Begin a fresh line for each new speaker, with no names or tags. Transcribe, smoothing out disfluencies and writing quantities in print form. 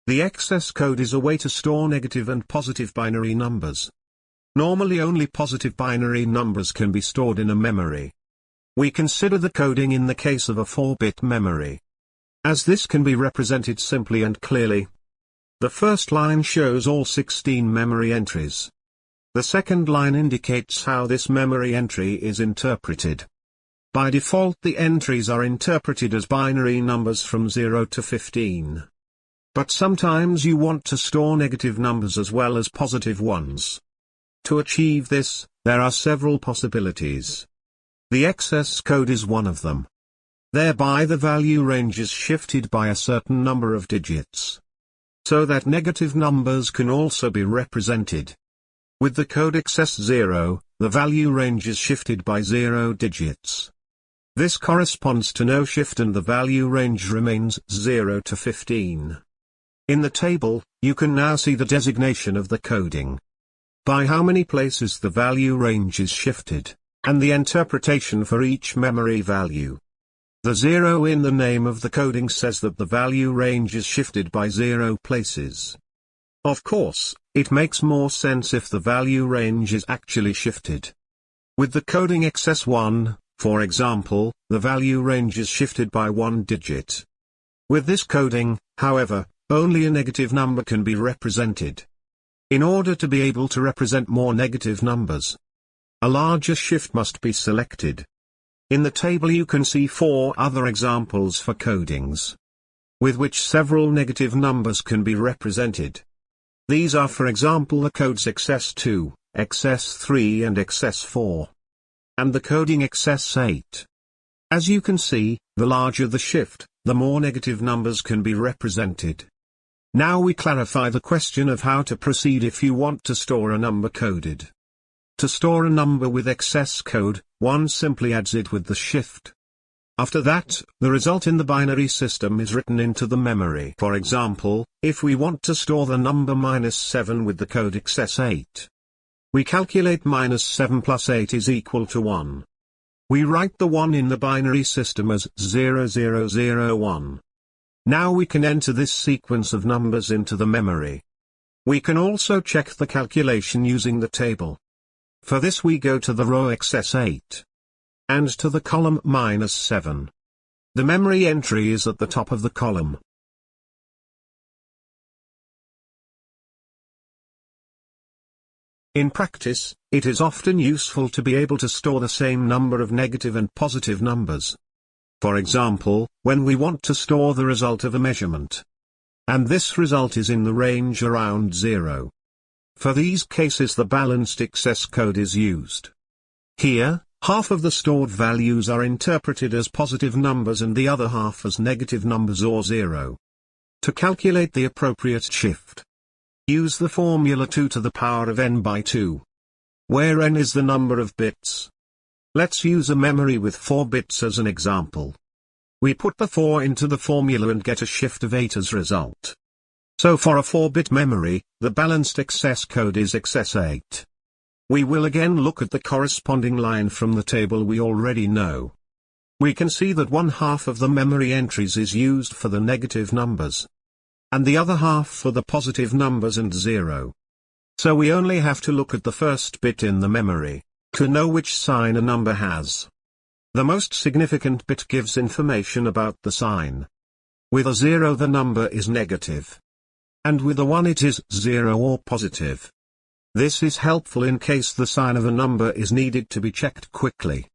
The excess code is a way to store negative and positive binary numbers. Normally only positive binary numbers can be stored in a memory. We consider the coding in the case of a 4-bit memory, as this can be represented simply and clearly. The first line shows all 16 memory entries. The second line indicates how this memory entry is interpreted. By default, the entries are interpreted as binary numbers from 0 to 15. But sometimes you want to store negative numbers as well as positive ones. To achieve this, there are several possibilities. The excess code is one of them. Thereby the value range is shifted by a certain number of digits, so that negative numbers can also be represented. With the code excess 0, the value range is shifted by 0 digits. This corresponds to no shift and the value range remains 0 to 15. In the table, you can now see the designation of the coding, by how many places the value range is shifted, and the interpretation for each memory value. The 0 in the name of the coding says that the value range is shifted by 0 places. Of course, it makes more sense if the value range is actually shifted. With the coding XS1, for example, the value range is shifted by 1 digit. With this coding, however, only a negative number can be represented. In order to be able to represent more negative numbers, a larger shift must be selected. In the table you can see 4 other examples for codings, with which several negative numbers can be represented. These are, for example, the codes XS2, XS3 and XS4, and the coding XS8. As you can see, the larger the shift, the more negative numbers can be represented. Now we clarify the question of how to proceed if you want to store a number coded. To store a number with excess code, one simply adds it with the shift. After that, the result in the binary system is written into the memory. For example, if we want to store the number -7 with the code XS8, we calculate -7 plus 8 is equal to 1. We write the 1 in the binary system as 0001. Now we can enter this sequence of numbers into the memory. We can also check the calculation using the table. For this we go to the row XS8 and to the column -7. The memory entry is at the top of the column. In practice, it is often useful to be able to store the same number of negative and positive numbers. For example, when we want to store the result of a measurement, and this result is in the range around 0. For these cases the balanced excess code is used. Here, half of the stored values are interpreted as positive numbers and the other half as negative numbers or 0. To calculate the appropriate shift, use the formula 2 to the power of n by 2, where n is the number of bits. Let's use a memory with 4 bits as an example. We put the 4 into the formula and get a shift of 8 as result. So for a 4-bit memory, the balanced excess code is XS8. We will again look at the corresponding line from the table we already know. We can see that 1/2 of the memory entries is used for the negative numbers, and the other half for the positive numbers and 0. So we only have to look at the first bit in the memory to know which sign a number has. The most significant bit gives information about the sign. With a 0 the number is negative, and with a 1 it is 0 or positive. This is helpful in case the sign of a number is needed to be checked quickly.